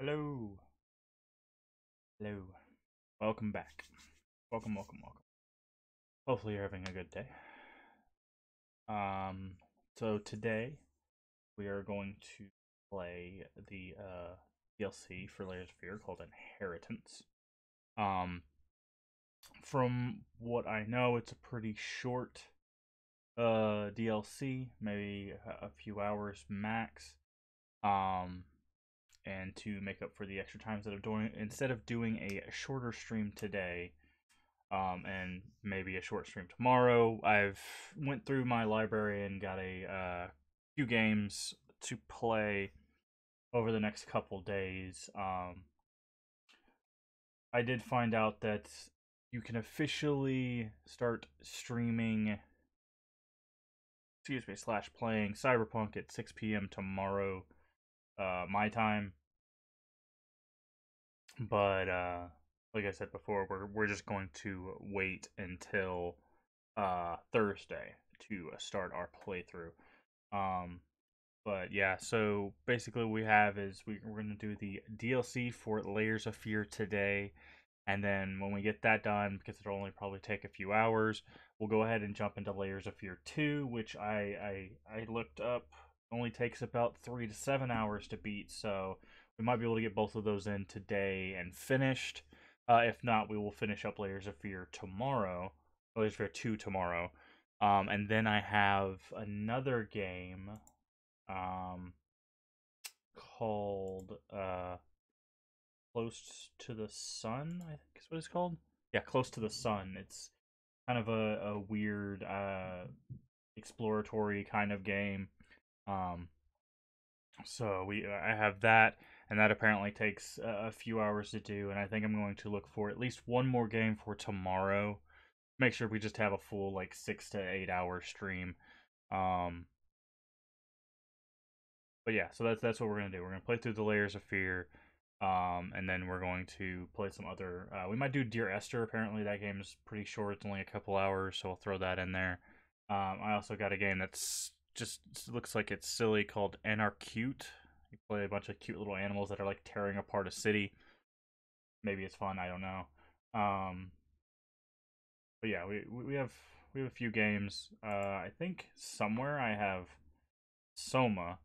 Hello. Hello. Welcome back. Welcome. Hopefully you're having a good day. So today we are going to play the DLC for Layers of Fear called Inheritance. Um, from what I know, it's a pretty short DLC, maybe a few hours max. Um, and to make up for the extra times that I'm doing, instead of doing a shorter stream today, and maybe a short stream tomorrow, I've went through my library and got a few games to play over the next couple days. I did find out that you can officially start streaming, slash playing Cyberpunk at 6 p.m. tomorrow, my time. But like I said before, we're just going to wait until Thursday to start our playthrough. Um, but yeah, so basically what we have is we're gonna do the DLC for Layers of Fear today, and then when we get that done, because it'll only probably take a few hours, we'll go ahead and jump into Layers of Fear 2, which I looked up only takes about 3 to 7 hours to beat, so we might be able to get both of those in today and finished. If not, we will finish up Layers of Fear tomorrow. Layers of Fear 2 tomorrow. And then I have another game um, called Close to the Sun, I think is what it's called. Yeah, Close to the Sun. It's kind of a weird exploratory kind of game. Um, so I have that, and that apparently takes a few hours to do, and I think I'm going to look for at least one more game for tomorrow. Make sure we just have a full like 6 to 8 hour stream. Um, but yeah, so that's what we're gonna do. We're gonna play through the Layers of Fear, and then we're going to play some other. We might do Dear Esther. Apparently, that game is pretty short. It's only a couple hours, so I'll throw that in there. I also got a game that's just looks like it's silly called Anarcute. You play a bunch of cute little animals that are like tearing apart a city. Maybe it's fun. I don't know. Um, but yeah, we have a few games. I think somewhere I have Soma,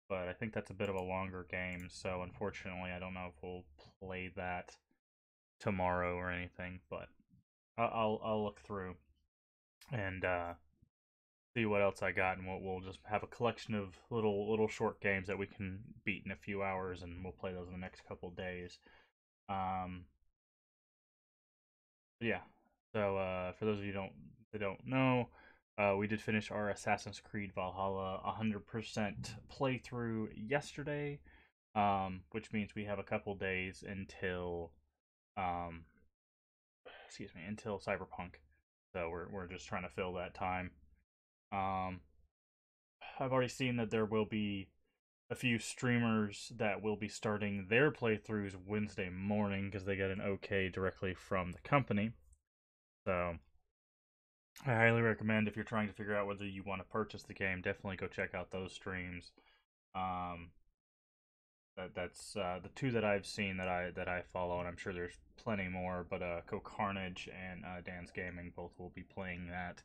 but I think that's a bit of a longer game. So unfortunately, I don't know if we'll play that tomorrow or anything. But I'll look through and see what else I got, and we'll just have a collection of little short games that we can beat in a few hours, and we'll play those in the next couple days. Um, yeah. So for those of you that don't know, we did finish our Assassin's Creed Valhalla 100% playthrough yesterday, which means we have a couple days until um, until Cyberpunk. So we're just trying to fill that time. Um, I've already seen that there will be a few streamers that will be starting their playthroughs Wednesday morning because they get an okay directly from the company. So I highly recommend, if you're trying to figure out whether you want to purchase the game, definitely go check out those streams. Um, that's the two that I've seen that I follow, and I'm sure there's plenty more. But Co Carnage and Dan's Gaming both will be playing that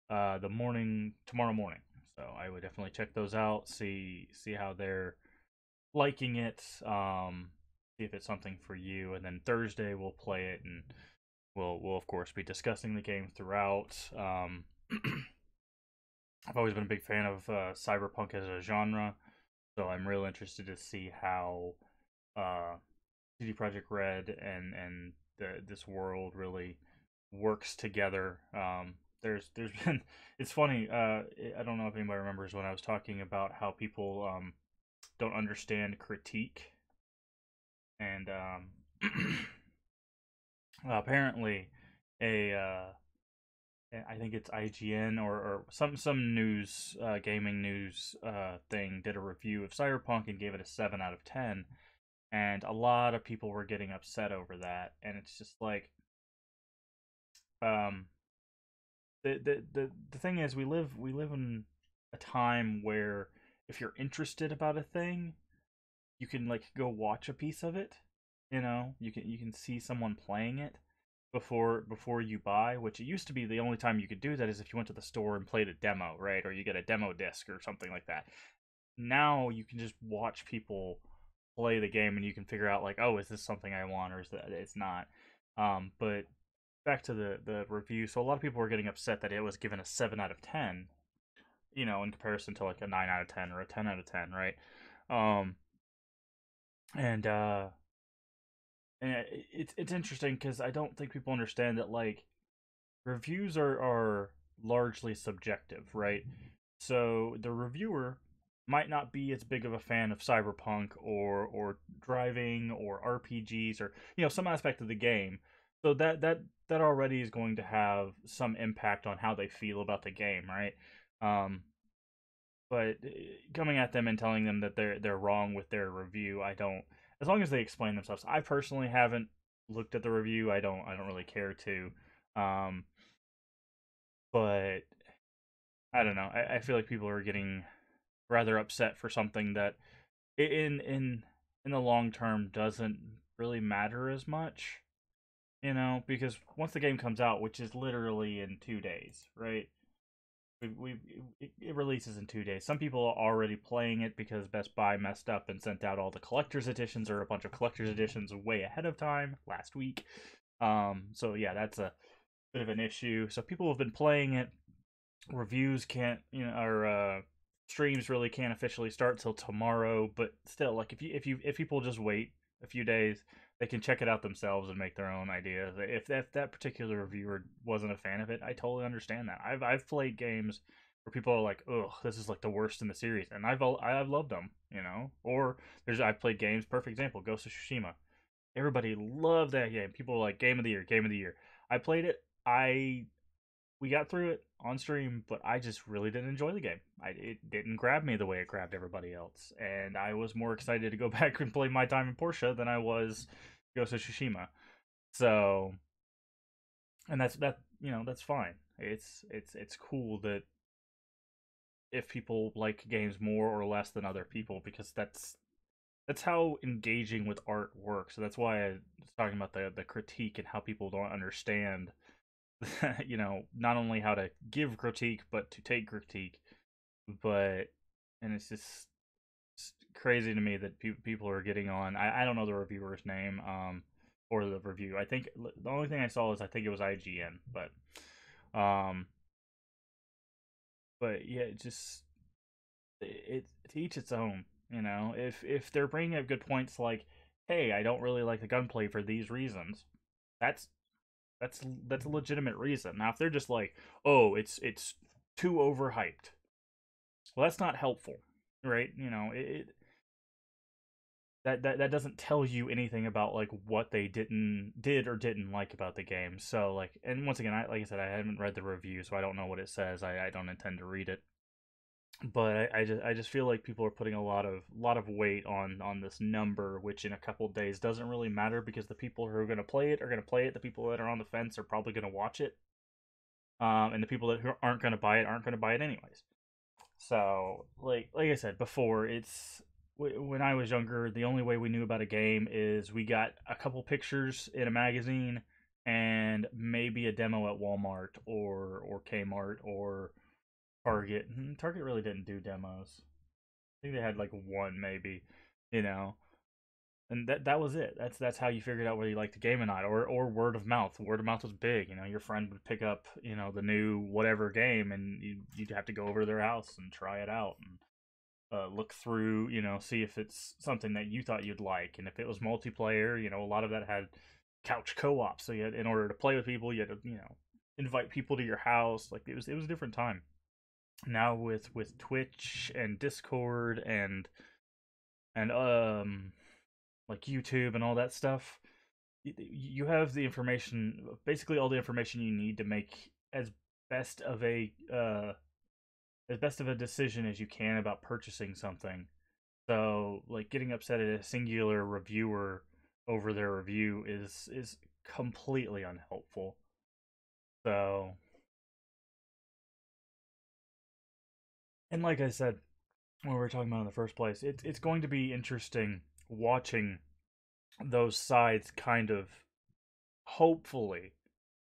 the morning tomorrow morning. So I would definitely check those out. See how they're liking it. See if it's something for you, and then Thursday we'll play it, and we'll of course be discussing the game throughout. I've always been a big fan of cyberpunk as a genre, so I'm real interested to see how uh, CD Projekt Red and this world really works together. There's been it's funny. I don't know if anybody remembers when I was talking about how people don't understand critique, and apparently a I think it's IGN or some news gaming news thing did a review of Cyberpunk and gave it a 7 out of 10, and a lot of people were getting upset over that, and it's just like um the thing is, we live in a time where if you're interested about a thing, you can like go watch a piece of it. You can see someone playing it before you buy, which it used to be the only time you could do that is if you went to the store and played a demo, right? Or you get a demo disc or something like that. Now you can just watch people play the game and you can figure out like, oh, is this something I want or is that it's not. But back to the review. So a lot of people were getting upset that it was given a 7 out of 10, in comparison to like a 9 out of 10 or a 10 out of 10, right? Um and it's interesting cuz I don't think people understand that like reviews are largely subjective, right? So the reviewer might not be as big of a fan of cyberpunk or driving or RPGs or some aspect of the game. So that already is going to have some impact on how they feel about the game, right? Um, but coming at them and telling them that they're wrong with their review, I don't. As long as they explain themselves, I personally haven't looked at the review. I don't really care to. Um, but I don't know. I feel like people are getting rather upset for something that in the long term doesn't really matter as much, because once the game comes out, which is literally in 2 days, right? We it releases in 2 days. Some people are already playing it because Best Buy messed up and sent out all the collector's editions or a bunch of collector's editions way ahead of time last week. So yeah, that's a bit of an issue. So people have been playing it. Reviews can't, or streams really can't officially start till tomorrow. But still, like if people just wait a few days, they can check it out themselves and make their own ideas. If that particular reviewer wasn't a fan of it, I totally understand that. I've played games where people are like, "Ugh, this is like the worst in the series," and I've loved them, Or I've played games. Perfect example, Ghost of Tsushima. Everybody loved that game. People were like, "Game of the year, game of the year." I played it. We got through it on stream, but I just really didn't enjoy the game. It didn't grab me the way it grabbed everybody else, and I was more excited to go back and play my time in Porsche than I was Ghost of Tsushima. So, and that's fine. It's cool that if people like games more or less than other people, because that's how engaging with art works. So that's why I was talking about the critique and how people don't understand not only how to give critique but to take critique. But and it's crazy to me that people are getting on. I don't know the reviewer's name or the review. I think the only thing I saw is I think it was IGN, um but yeah, it just to each its own. If they're bringing up good points like, hey, I don't really like the gunplay for these reasons, that's that's a legitimate reason. Now, if they're just like, oh, it's too overhyped, well, that's not helpful, right? That doesn't tell you anything about like what they did or didn't like about the game. So like, and once again, like I said, I haven't read the review, so I don't know what it says. I don't intend to read it, but I just feel like people are putting a lot of weight on this number, which in a couple days doesn't really matter because the people who are going to play it are going to play it. The people that are on the fence are probably going to watch it, and the people that who aren't going to buy it aren't going to buy it anyways. So, like I said before, it's when I was younger, the only way we knew about a game is we got a couple pictures in a magazine and maybe a demo at Walmart or Kmart or Target. Target really didn't do demos. I think they had like one maybe, you know. And that was it. That's how you figured out whether you liked the game or not, or word of mouth. Word of mouth was big. Your friend would pick up the new whatever game, and you'd have to go over to their house and try it out and look through, see if it's something that you thought you'd like, and if it was multiplayer, a lot of that had couch co-op. So in order to play with people, you had to invite people to your house. Like it was a different time. Now with Twitch and Discord and like YouTube and all that stuff, you have the information, basically all the information you need to make best of a as best of a decision as you can about purchasing something. So, like getting upset at a singular reviewer over their review is completely unhelpful. So, and like I said, what we were talking about in the first place. It's going to be interesting watching those sides kind of hopefully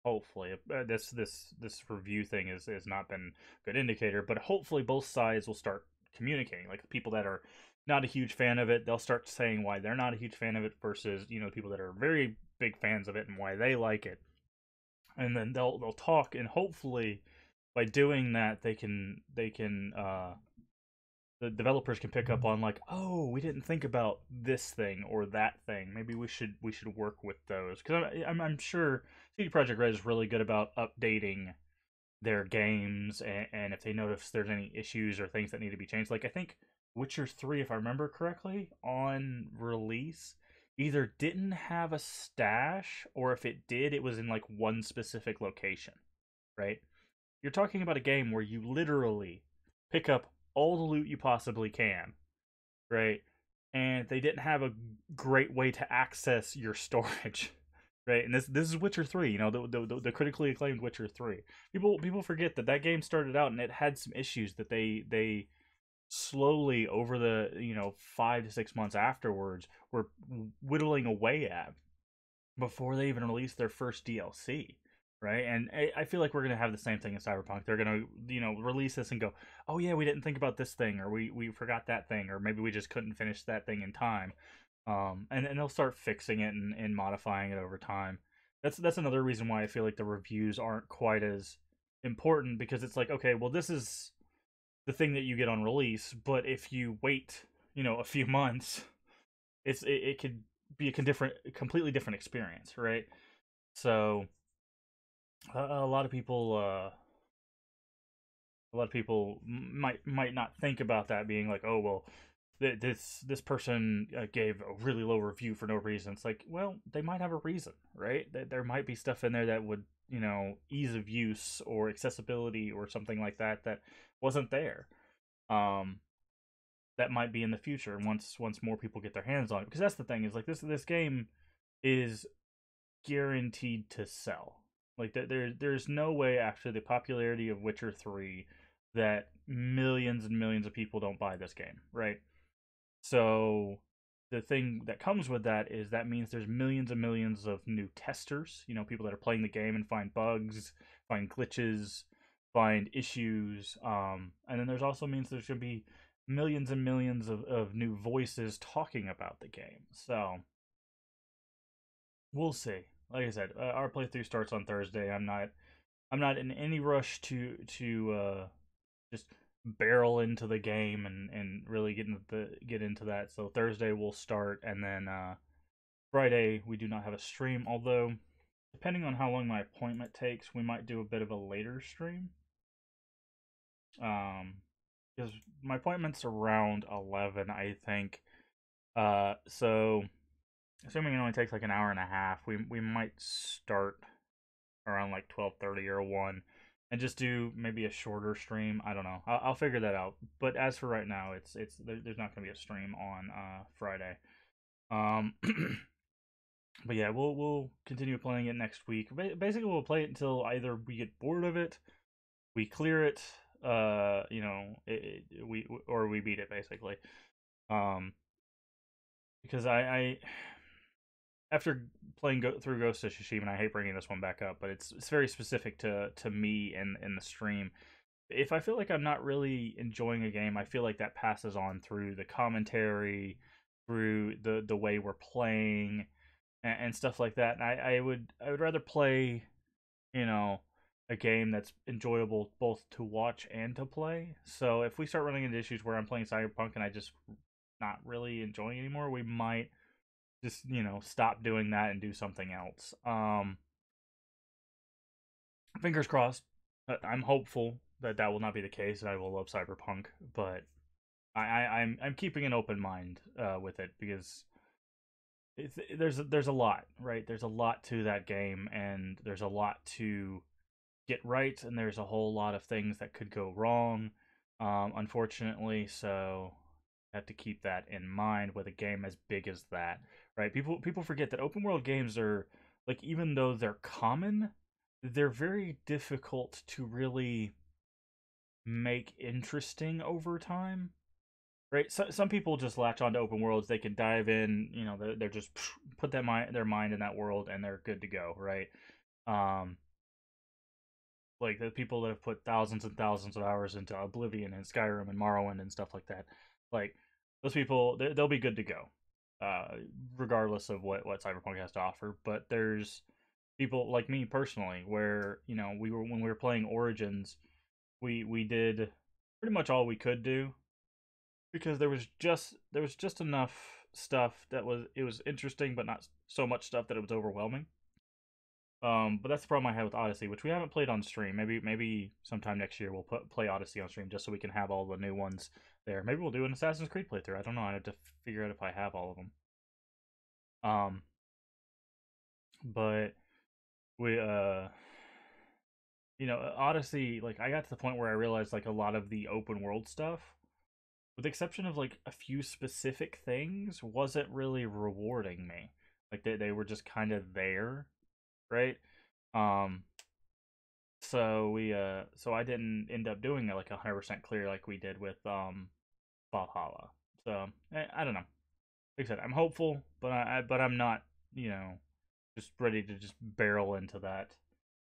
this review thing has not been a good indicator, but hopefully both sides will start communicating. Like the people that are not a huge fan of it, they'll start saying why they're not a huge fan of it versus people that are very big fans of it and why they like it, and then they'll talk, and hopefully by doing that they can the developers can pick up on, like, oh, we didn't think about this thing or that thing. Maybe we should work with those, because I'm sure CD Projekt Red is really good about updating their games, and if they notice there's any issues or things that need to be changed. Like I think Witcher 3, if I remember correctly, on release either didn't have a stash, or if it did, it was in like one specific location, right? You're talking about a game where you literally pick up all the loot you possibly can, right? And they didn't have a great way to access your storage, right? And this is Witcher 3, the critically acclaimed Witcher 3. People forget that that game started out and it had some issues that they slowly over the 5 to 6 months afterwards were whittling away at before they even released their first DLC, right? And I feel like we're gonna have the same thing in Cyberpunk. They're gonna release this and go, oh yeah, we didn't think about this thing, or we forgot that thing, or maybe we just couldn't finish that thing in time. And they'll start fixing it and modifying it over time. That's another reason why I feel like the reviews aren't quite as important, because it's like, okay, well, this is the thing that you get on release, but if you wait a few months, it could be a completely different experience, right? So a lot of people might not think about that, being like, oh well, this person gave a really low review for no reason. It's like, well, they might have a reason, right? There might be stuff in there that would, ease of use or accessibility or something like that that wasn't there. Um, that might be in the future once more people get their hands on it. Because that's the thing, is like this game is guaranteed to sell. Like there's no way after the popularity of Witcher 3 that millions and millions of people don't buy this game, right? So the thing that comes with that is that means there's millions and millions of new testers, people that are playing the game and find bugs, find glitches, find issues. And then there's also means there's going to be millions and millions of new voices talking about the game. So we'll see. Like I said, our playthrough starts on Thursday. I'm not in any rush to just barrel into the game and really get into that. So Thursday we'll start, and then Friday we do not have a stream. Although, depending on how long my appointment takes, we might do a bit of a later stream. Because my appointment's around 11, I think. So assuming it only takes like an hour and a half, we might start around like 12:30 or 1, and just do maybe a shorter stream. I don't know. I'll figure that out. But as for right now, there's not going to be a stream on Friday. Um, but yeah, we'll continue playing it next week. Basically, we'll play it until either we get bored of it, we clear it, we or we beat it, basically. Um, because I after playing through Ghost of Tsushima, and I hate bringing this one back up, but it's very specific to me and in the stream. If I feel like I'm not really enjoying a game, I feel like that passes on through the commentary, through the way we're playing, and stuff like that. And I would rather play, you know, a game that's enjoyable both to watch and to play. So if we start running into issues where I'm playing Cyberpunk and I just not really enjoying it anymore, we might just stop doing that and do something else. Fingers crossed. I'm hopeful that that will not be the case, and I will love Cyberpunk. But I'm keeping an open mind with it, because there's a lot, right? There's a lot to that game, and there's a lot to get right, and there's a whole lot of things that could go wrong, unfortunately. So I have to keep that in mind with a game as big as that, right? People forget that open world games are, like, even though they're common, they're very difficult to really make interesting over time. right? So, some people just latch on to open worlds. They can dive in, you know, they're just put their mind in that world and they're good to go, right? Um, like the people that have put thousands and thousands of hours into Oblivion and Skyrim and Morrowind and stuff like that, like those people, they'll be good to go, uh, regardless of what Cyberpunk has to offer. But there's people like me personally, where you know we were when we were playing Origins, we did pretty much all we could do because there was just enough stuff that was interesting, but not so much stuff that it was overwhelming. But that's the problem I had with Odyssey, which we haven't played on stream. Maybe sometime next year we'll play Odyssey on stream just so we can have all the new ones there. Maybe we'll do an Assassin's Creed playthrough. I don't know. I have to figure out if I have all of them. Um, but we Odyssey, like I got to the point where I realized like a lot of the open world stuff, with the exception of like a few specific things, wasn't really rewarding me. Like they were just kind of there, right? Um, so I didn't end up doing it like 100% clear like we did with Valhalla. So I don't know. Like I said, I'm hopeful, but I'm not, you know, just ready to just barrel into that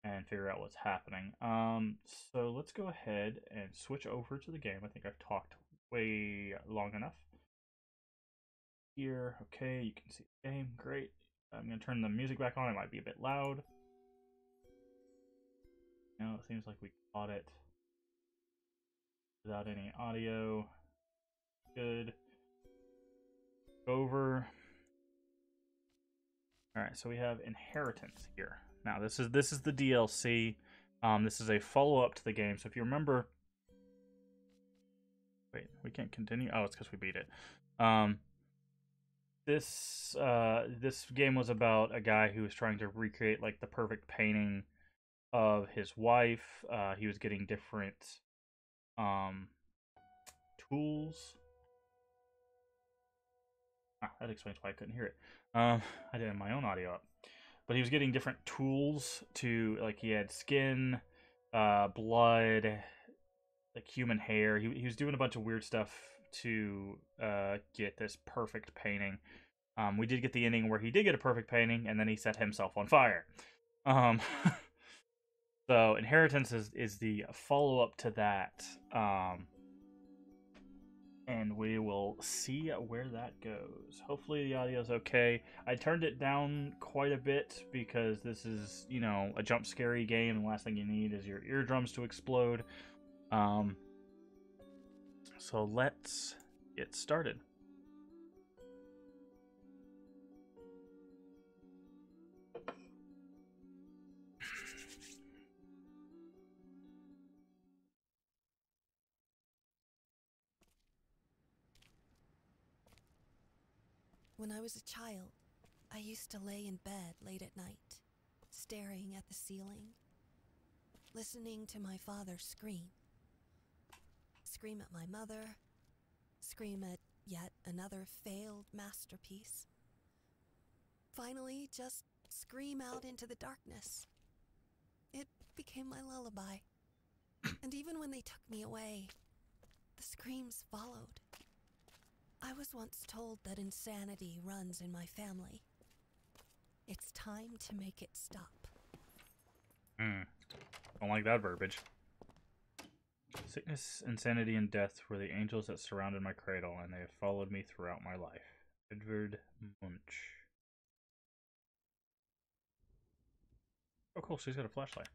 and figure out what's happening. So let's go ahead and switch over to the game. I think I've talked way long enough. Here, okay, you can see the game. Great. I'm gonna turn the music back on. It might be a bit loud. No, it seems like we caught it without any audio. Good. Over. All right, so we have Inheritance here. Now this is the DLC. This is a follow up to the game. So if you remember, wait, we can't continue. Oh, it's because we beat it. Um, this game was about a guy who was trying to recreate like the perfect painting of his wife. He was getting different um tools. Ah, that explains why I couldn't hear it. I did have my own audio up, but he was getting different tools to like he had skin, blood, like human hair. He was doing a bunch of weird stuff to get this perfect painting. We did get the ending where he did get a perfect painting, and then he set himself on fire. Um, so Inheritance is the follow up to that. And we will see where that goes. Hopefully the audio is okay. I turned it down quite a bit because this is, you know, a jump scary game, and the last thing you need is your eardrums to explode. So let's get started. When I was a child, I used to lay in bed late at night, staring at the ceiling, listening to my father scream. Scream at my mother, scream at yet another failed masterpiece. Finally, just scream out into the darkness. It became my lullaby. And even when they took me away, the screams followed. I was once told that insanity runs in my family. It's time to make it stop. Don't like that verbiage. Sickness, insanity, and death were the angels that surrounded my cradle, and they have followed me throughout my life. Edvard Munch. Oh, cool. She's got a flashlight.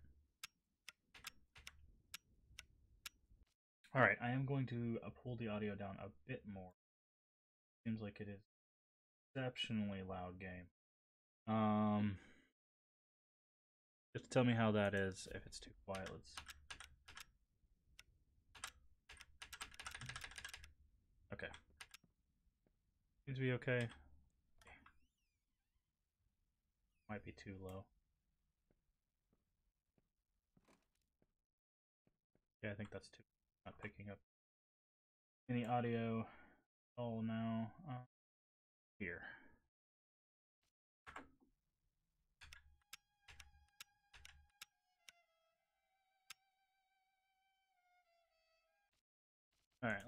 All right, I am going to pull the audio down a bit more. Seems like it is exceptionally loud game. Just tell me how that is. If it's too quiet, let's. Okay. Seems to be okay. Might be too low. Yeah, I think that's too. Not picking up any audio. Oh no. Here. All right,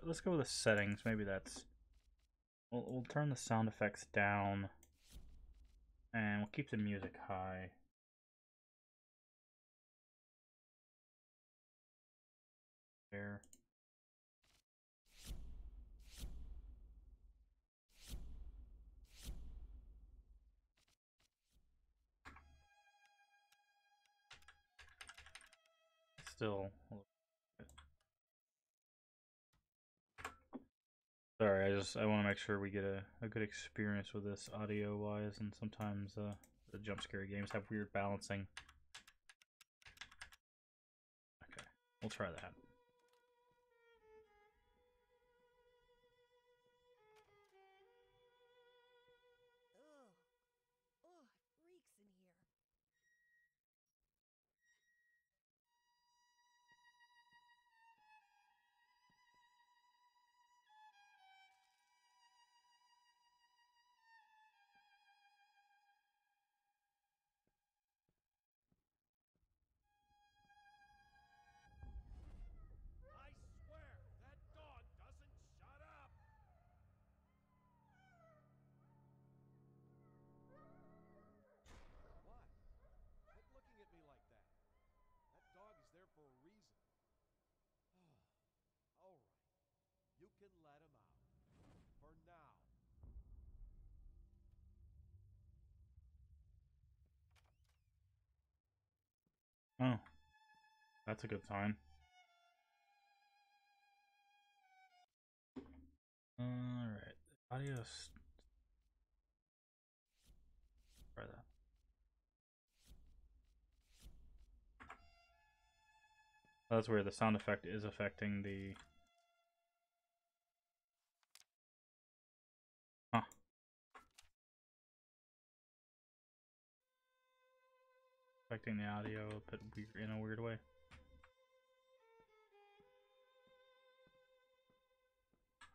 let's go with the settings. Maybe that's we'll turn the sound effects down, and we'll keep the music high. There. Still. Sorry, I want to make sure we get a good experience with this audio wise, and sometimes the jump scare games have weird balancing. Okay, we'll try that. Ugh, it reeks in here. I swear, that dog doesn't shut up! What? Quit looking at me like that. That dog is there for a reason. All right. You can let him out. For now. Oh, that's a good sign. All right, audio's. Try that. That's where the sound effect is affecting the. Huh. Affecting the audio a bit weird, in a weird way.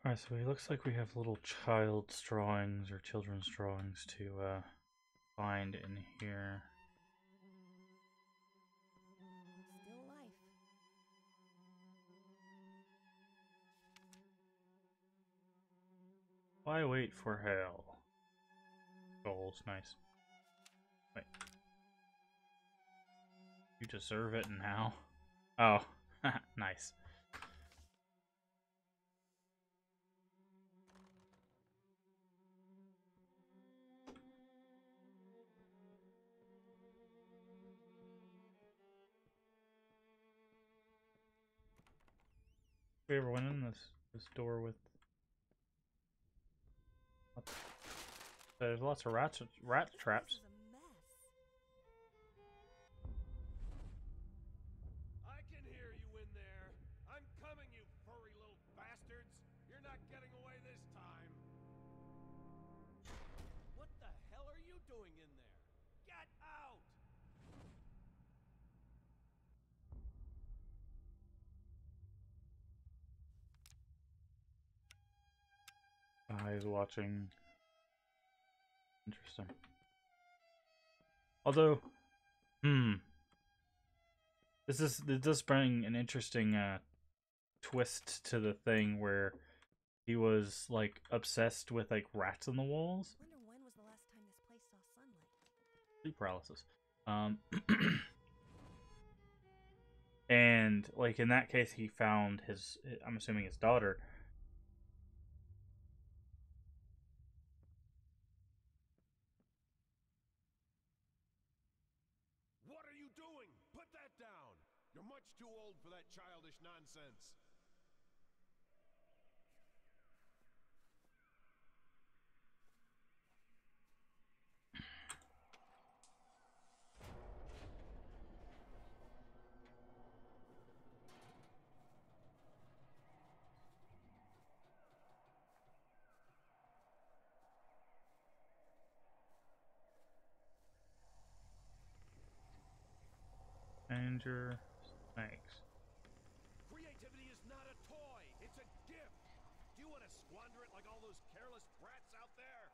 Alright, so it looks like we have little child's drawings or children's drawings to find in here. Still life. Why wait for hell? Goals, nice. Wait. You deserve it now. Oh, nice. We ever went in this door with? There's lots of rat traps. This is a mess. I can hear you in there. I'm coming, you furry little bastards. You're not getting away this time. What the hell are you doing in there? Get out! He's watching. Interesting. Although, this does bring an interesting twist to the thing where he was like obsessed with like rats on the walls. Wonder when was the last time this place saw sunlight? Sleep paralysis. And like in that case, he found his. I'm assuming his daughter. What are you doing? Put that down! You're much too old for that childish nonsense. Danger snakes. Creativity is not a toy, it's a gift. Do you want to squander it like all those careless brats out there?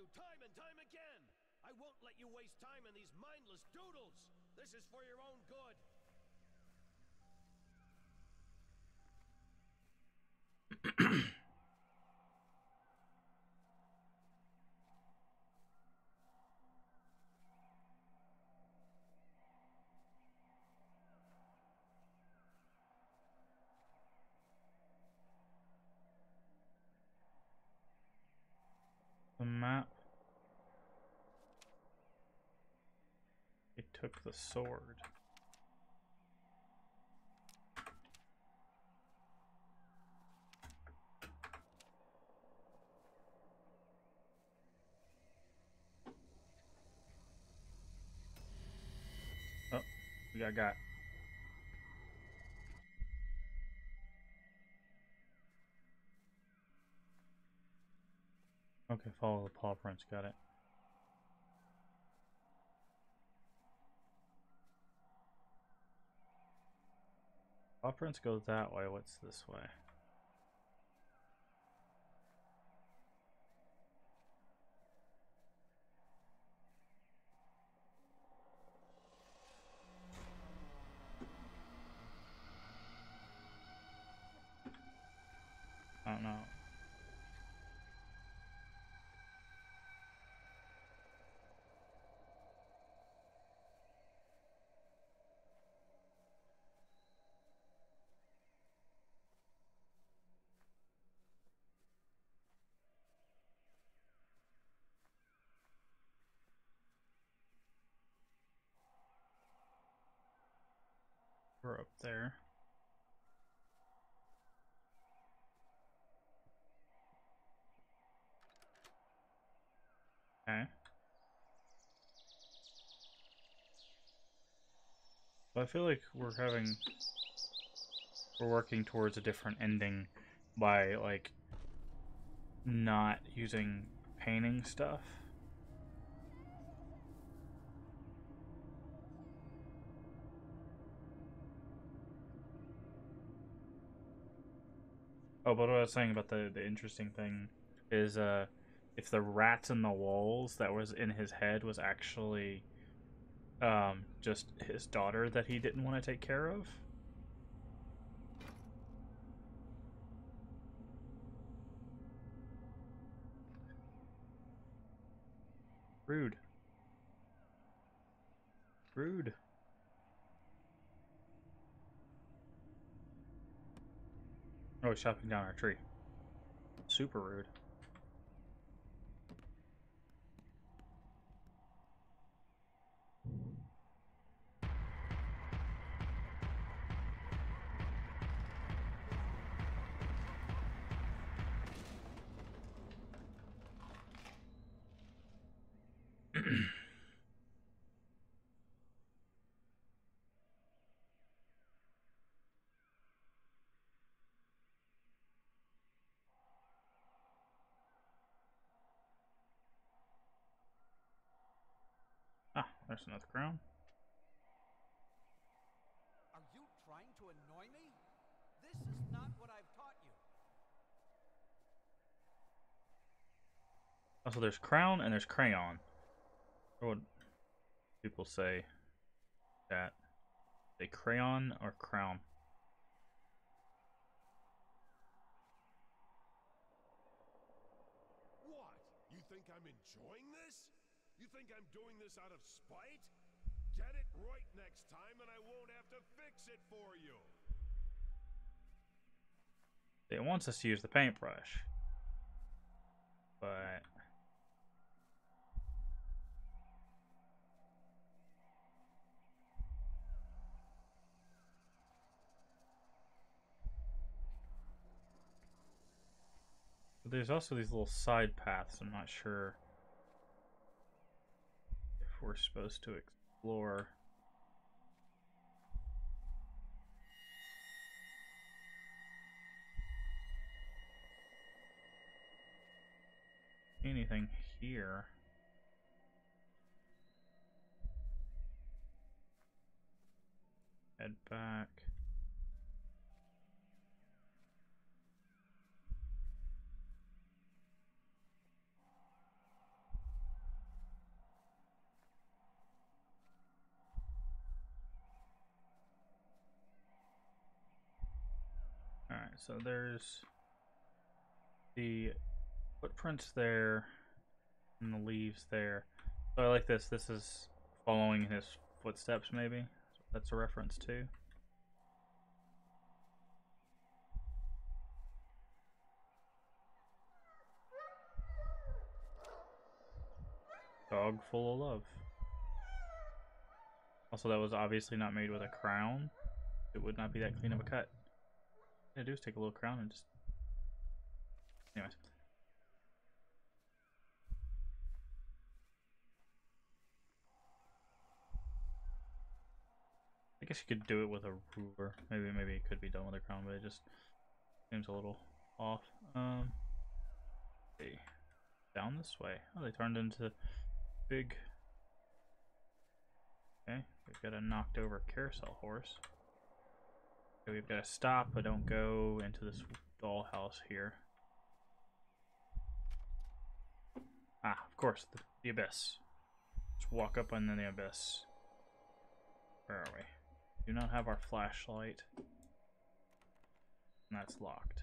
you time and time again. I won't let you waste time on these mindless doodles. This is for your own good. The map. It took the sword. Oh, we got. Okay, follow the paw prints. Got it. Paw prints go that way. What's this way? I don't know. We're up there. Okay. But I feel like we're working towards a different ending by like not using painting stuff. Oh, but what I was saying about the interesting thing is if the rats in the walls that was in his head was actually just his daughter that he didn't want to take care of. Rude. Rude. Oh, he's chopping down our tree. Super rude. Ah, there's another crown. Are you trying to annoy me? This is not what I've taught you. Also, there's crown and there's crayon. Or what people say that. Say crayon or crown. What? You think I'm enjoying this? You think I'm doing this out of spite? Get it right next time and I won't have to fix it for you. It wants us to use the paintbrush. But there's also these little side paths I'm not sure if we're supposed to explore. Anything here? Head back. so there's the footprints there and the leaves there. So I like this. This is following his footsteps, maybe. That's a reference to. Dog full of love. Also, that was obviously not made with a crown. It would not be that clean of a cut. What I do is take a little crown and just... Anyways. I guess you could do it with a ruler. Maybe it could be done with a crown, but it just seems a little off. Okay. Down this way. Oh, they turned into big... Okay, we've got a knocked over carousel horse. Okay, we've got to stop, but don't go into this dollhouse here. Ah, of course, the abyss. Just walk up under the abyss. Where are we? Do not have our flashlight. And that's locked.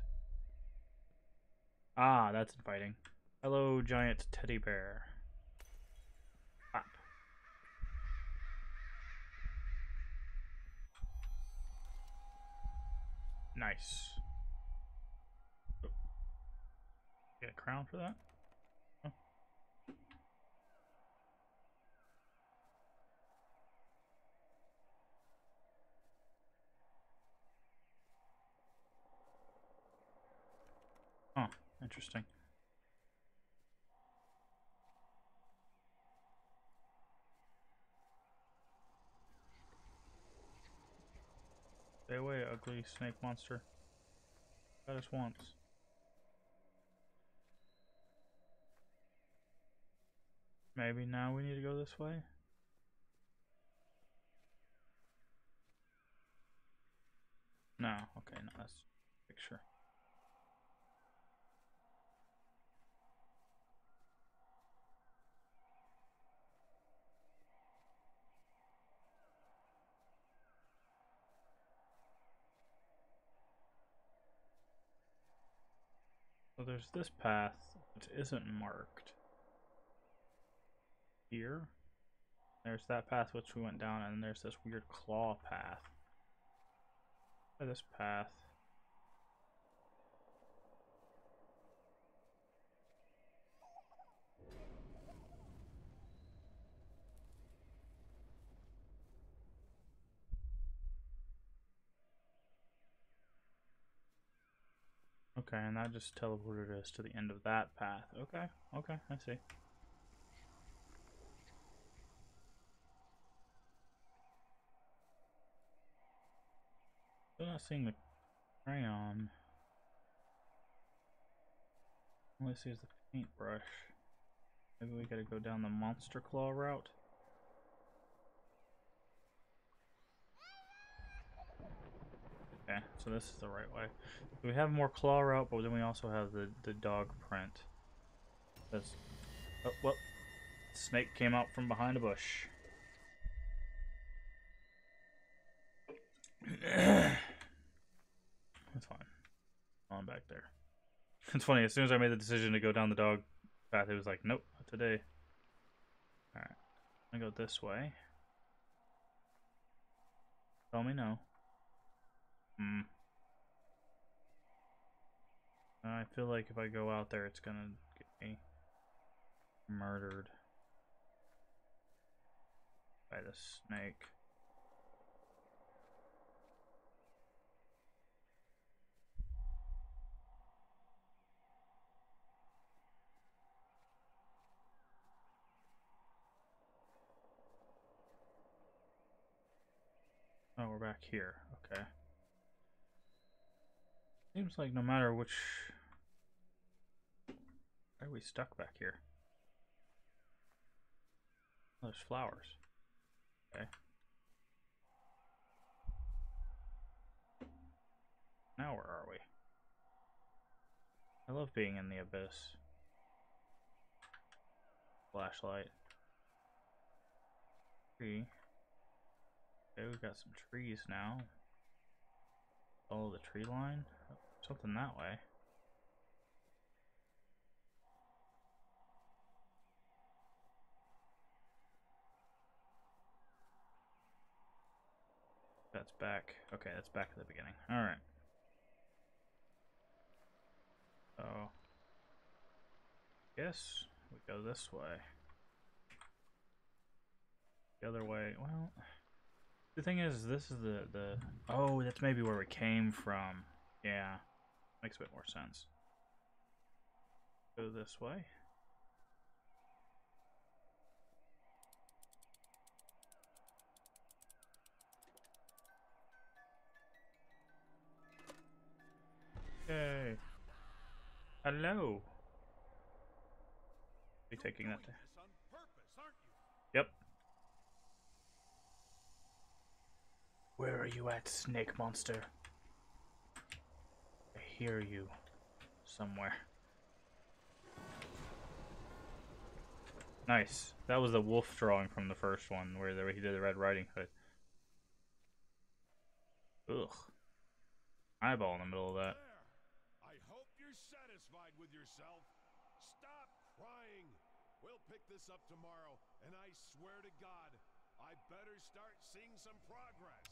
Ah, that's inviting. Hello, giant teddy bear. Pop. Nice. Oh. Get a crown for that? Oh. Huh, interesting. Stay away, ugly snake monster. Got us once. Maybe now we need to go this way? No, okay, no, that's a picture. So there's this path, which isn't marked. Here. There's that path which we went down, and there's this weird claw path. Try this path. Okay, and that just teleported us to the end of that path. Okay, okay, I see. Still not seeing the crayon. All I see is the paintbrush. Maybe we gotta go down the monster claw route. Okay, so this is the right way. So we have more claw route, but then we also have the dog print. That's... Oh, well, snake came out from behind a bush. That's fine. On back there. It's funny, as soon as I made the decision to go down the dog path, it was like, nope, not today. Alright, I'm gonna go this way. Tell me no. I feel like if I go out there, it's gonna get me murdered by the snake. Oh, we're back here. Okay. Seems like no matter which... Why are we stuck back here? Oh, there's flowers. Okay. Now where are we? I love being in the abyss. Flashlight. Tree. Okay, we've got some trees now. Follow the tree line. something that way. That's back. Okay, that's back at the beginning. Alright. So, guess we go this way. The other way, well, the thing is, this is the oh, that's maybe where we came from. Yeah, makes a bit more sense. Go this way. Yay. Hello. Be taking that there. This on purpose, aren't you? Yep. Where are you at, snake monster? I hear you somewhere. Nice. That was the wolf drawing from the first one where he did the Red Riding Hood. Ugh. Eyeball in the middle of that. There. I hope you're satisfied with yourself. Stop crying. We'll pick this up tomorrow, and I swear to God, I better start seeing some progress.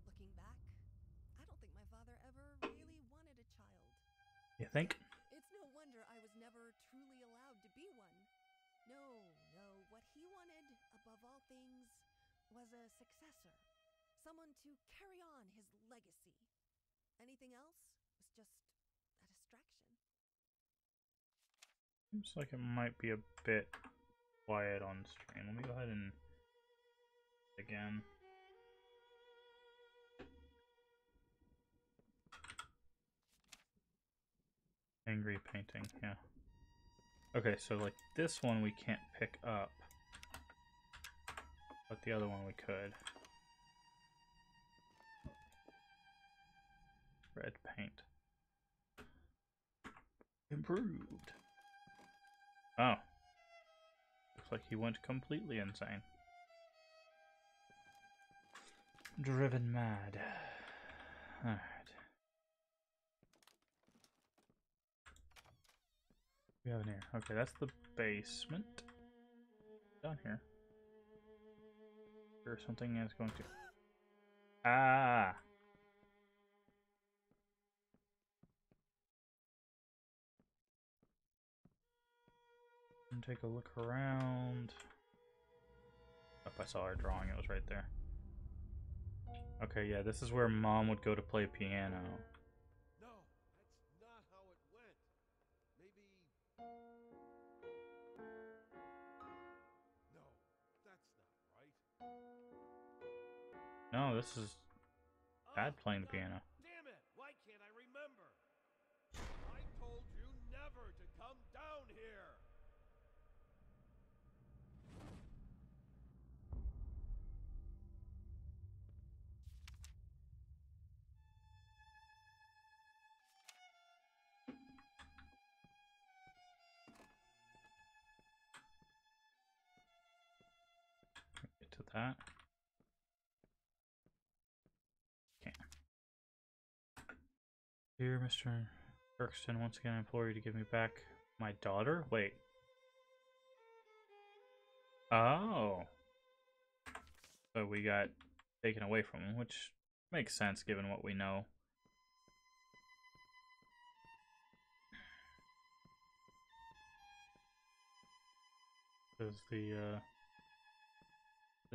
Looking back, I don't think my father ever really wanted a child. You think? It's no wonder I was never truly allowed to be one. No, what he wanted, above all things, was a successor. Someone to carry on his legacy. Anything else was just a distraction. Seems like it might be a bit quiet on stream. Let me go ahead and again. Angry painting, yeah. Okay, so like this one we can't pick up, but the other one we could. Red paint. Improved. Oh. Looks like he went completely insane. Driven mad. Alright. We have in here. Okay, that's the basement. Down here. Or something is going to. Ah! And take a look around. Oh, I saw her drawing, it was right there. Okay, yeah, this is where Mom would go to play piano. No, that's not how it went. Maybe... No, that's not right. No, this is Dad playing the God piano. damn it! Why can't I remember? I told you never to come down here! Get to that. Okay. Dear Mr. Kirkston, once again I implore you to give me back my daughter? Wait. Oh. So we got taken away from him, which makes sense given what we know. Because the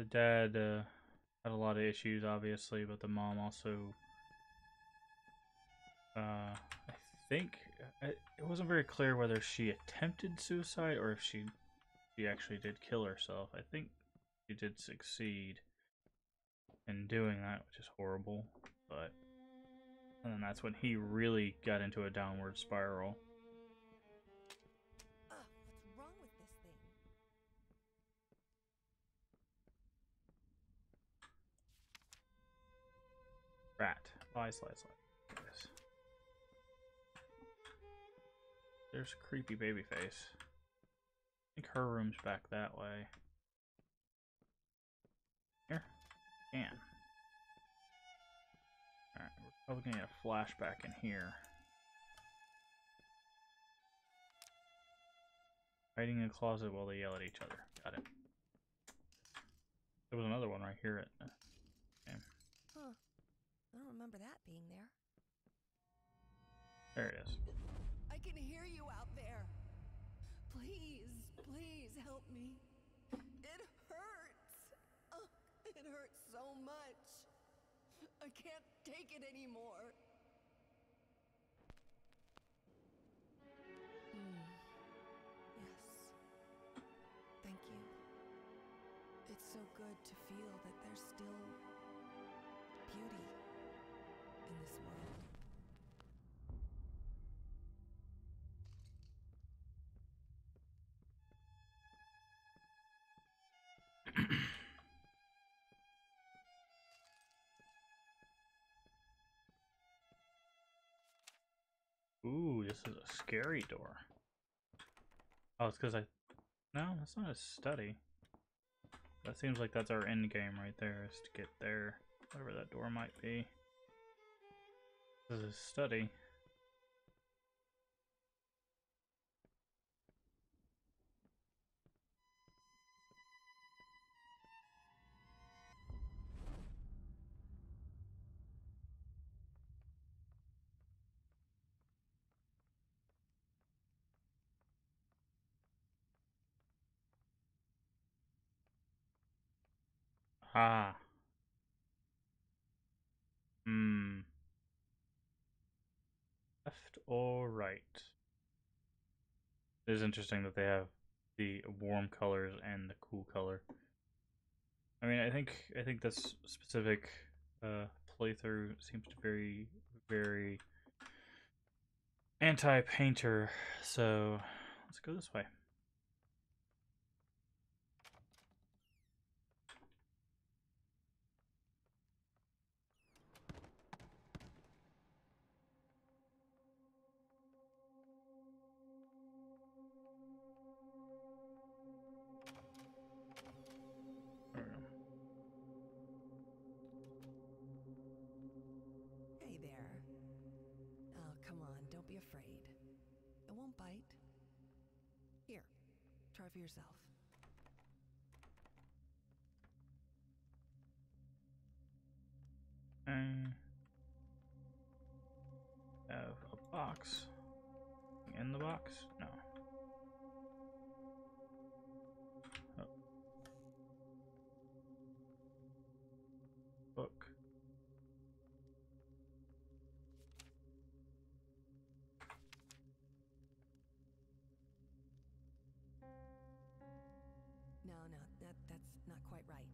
dad had a lot of issues, obviously, but the mom also, I think, it wasn't very clear whether she attempted suicide or if she actually did kill herself. I think she did succeed in doing that, which is horrible, but and then that's when he really got into a downward spiral. What's wrong with this thing? Rat. Slice. Yes. There's a creepy baby face. I think her room's back that way. Here? Can. Alright, we're Probably gonna get a flashback in here. Hiding in a closet while they yell at each other. Got it. There was another one right here at game. Huh. I don't remember that being there. There it is. I can hear you out there. Please, please help me. It hurts. It hurts so much. I can't take it anymore. Yes. Thank you. It's so good to feel that there's still beauty in this world. Ooh, this is a scary door. Oh, it's because No, that's not a study. That seems like that's our end game right there, is to get there. Whatever that door might be. This is a study. Ah. Hmm. Left or right? It is interesting that they have the warm colors and the cool color. I mean, I think this specific playthrough seems to be very anti-painter. So let's go this way. There we go. Hey there. Oh, come on, don't be afraid. It won't bite. Here, try for yourself. I have a box. In the box? No. Oh. Book. No, that's not quite right.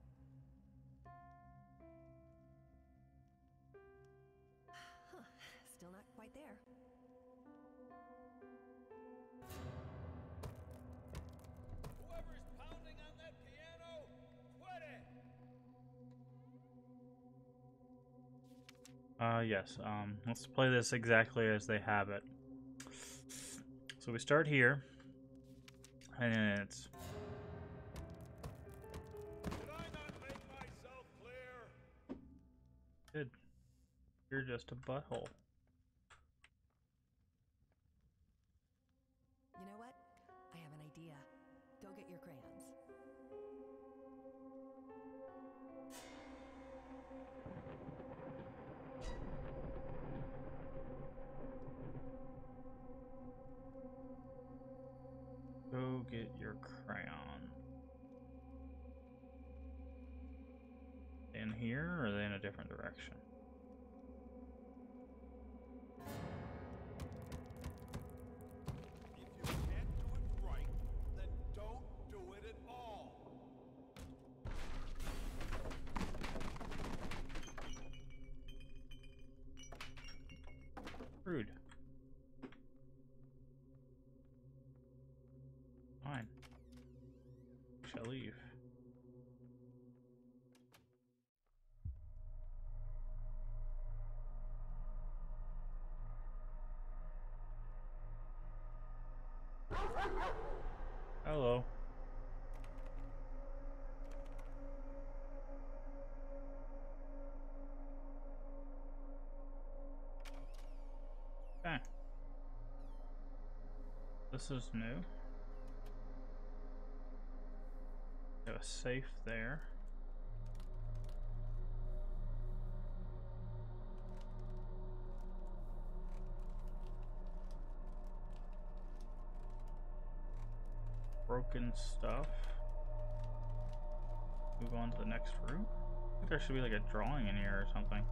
Huh, still not quite there. Whoever's pounding on that piano, quit it! Yes. Let's play this exactly as they have it. So we start here, and then it's Did I not make myself clear? good. You're just a butthole. You know what? I have an idea. Go get your crayons. Go get your crayon. In here, or are they in a different direction? If you can't do it right, then don't do it at all. Rude. Fine. We shall leave. Hello. This is new. We have a safe there. Broken stuff. Move on to the next room. I think there should be like a drawing in here or something.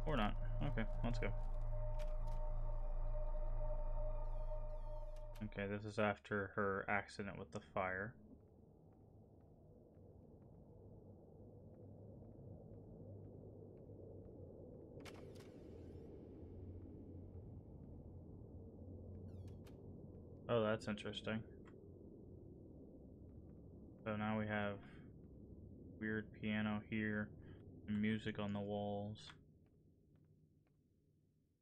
Or not. Okay, let's go. Okay, this is after her accident with the fire. Oh, that's interesting. So now we have weird piano here, and music on the walls.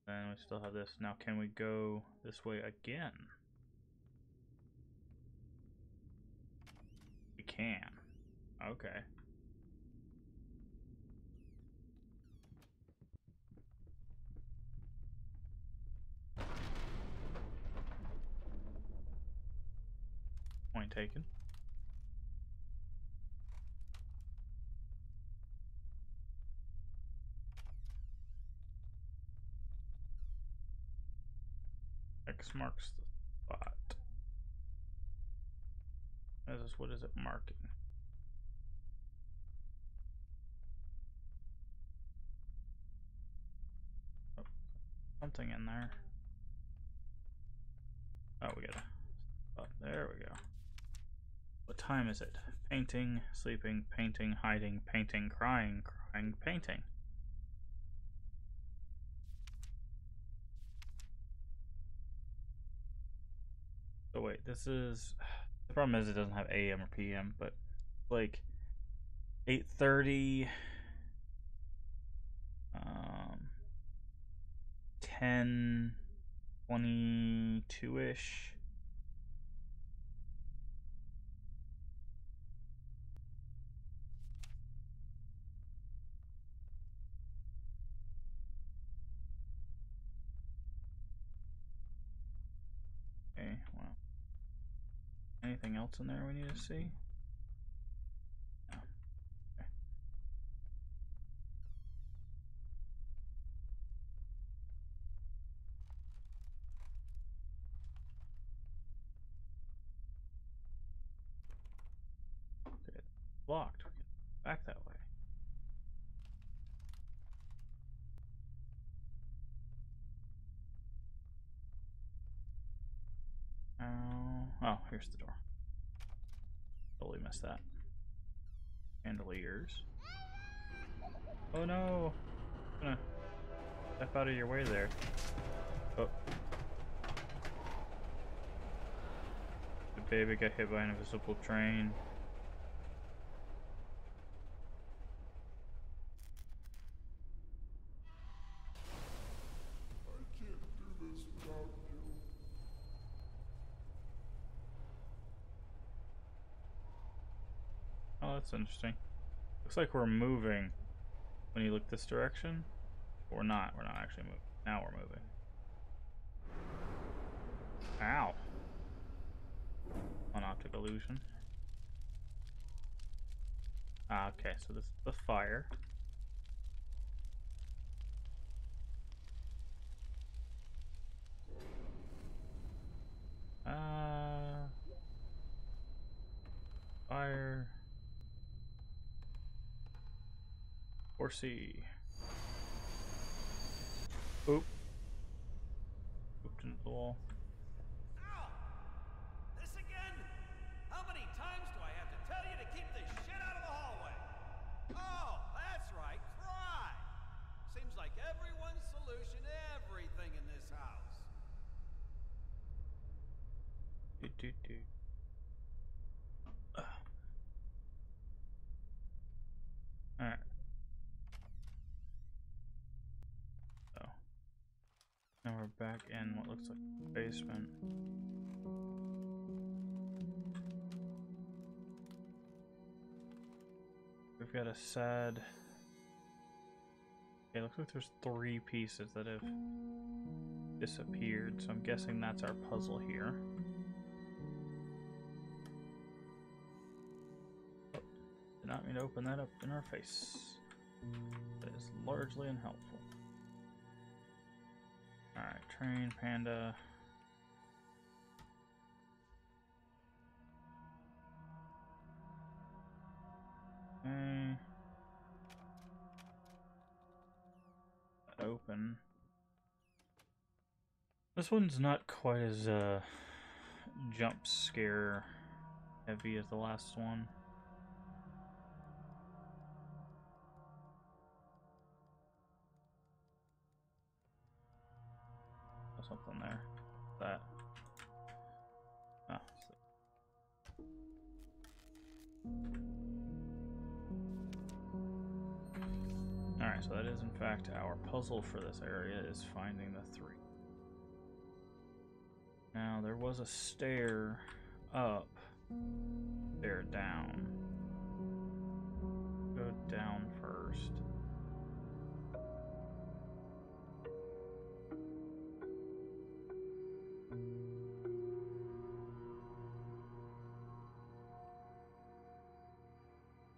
Then we still have this. Now can we go this way again? We can. Okay. Point taken. X marks the spot. What is it marking? Oh, something in there. Oh, we got a spot. There we go. What time is it? Painting, sleeping, painting, hiding, painting, crying, crying, painting. So wait, this is... The problem is it doesn't have AM or PM, but like 8:30, 10:22-ish. Okay, well. Anything else in there we need to see? No. Okay. Okay, it's blocked. We can go back that way. Oh, here's the door. Totally missed that. Chandeliers. Oh no! I'm gonna step out of your way there. Oh. The baby got hit by an invisible train. I can't do this without you. Oh, that's interesting. Looks like we're moving when you look this direction. But we're not. We're not actually moving. Now we're moving. Ow. An optic illusion. Ah, okay, so this is the fire. Fire. Horsey. Oop. Ooped into the wall. Ow! This again? How many times do I have to tell you to keep this shit out of the hallway? Oh, that's right, cry! Seems like everyone's solution to everything in this house. Do, do, do. Alright. So. Now we're back in what looks like the basement. We've got a sad Okay, looks like there's 3 pieces that have disappeared, so I'm guessing that's our puzzle here. Oh, did not mean to open that up in our face. That is largely unhelpful. Alright, train, panda. Okay. Open. This one's not quite as jump scare heavy as the last one. There's something there. That. Oh, alright, so that is in fact our puzzle for this area, is finding the 3. Now, there was a stair up, stair down. Go down first.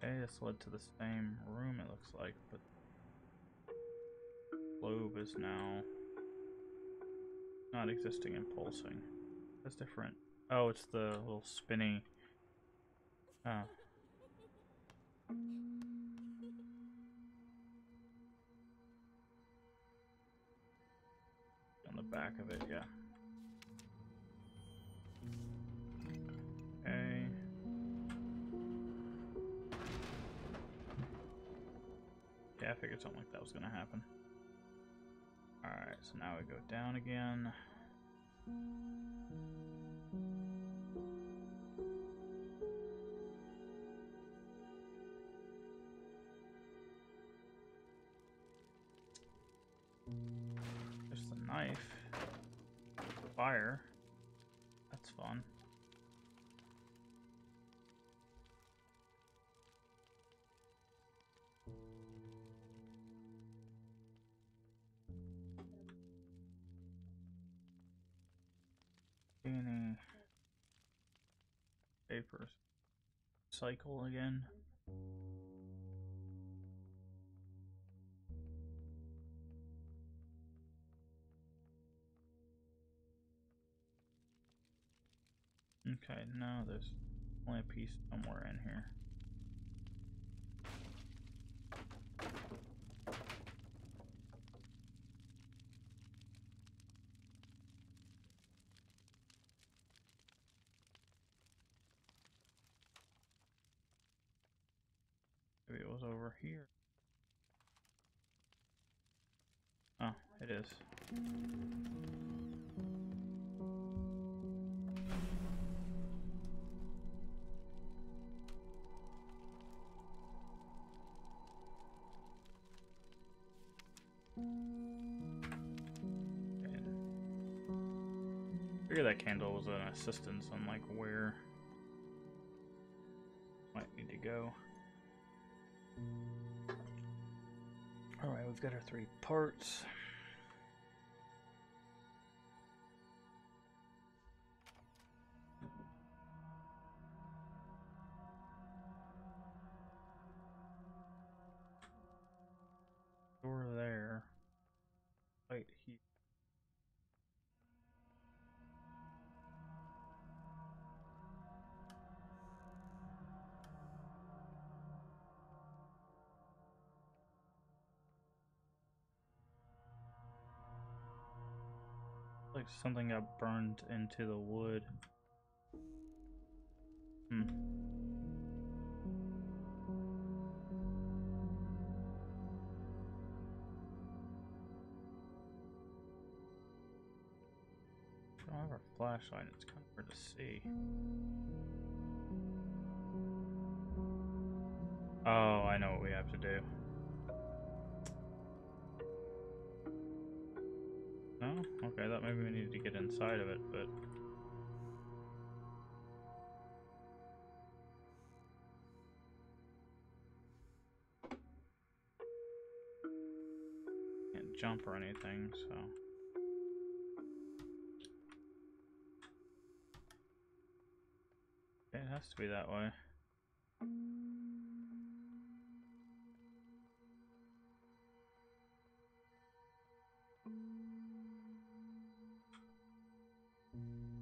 Okay, this led to the same room, it looks like, but the globe is now not existing and pulsing. That's different. Oh, it's the little spinny. Oh. On the back of it, yeah. Okay. Yeah, I figured something like that was gonna happen. Alright, so now we go down again. There's the knife. Fire. That's fun. Any papers. Cycle again. Okay, no, there's only a piece somewhere in here. Maybe it was over here. Oh, it is. I figured that candle was an assistance on like where might need to go. Alright, we've got our 3 parts. Door there. Right here. Like something got burned into the wood. Hmm. I don't have our flashlight, it's kind of hard to see. Oh, I know what we have to do. No? Okay, I thought maybe we needed to get inside of it, but... jump or anything, so. It has to be that way.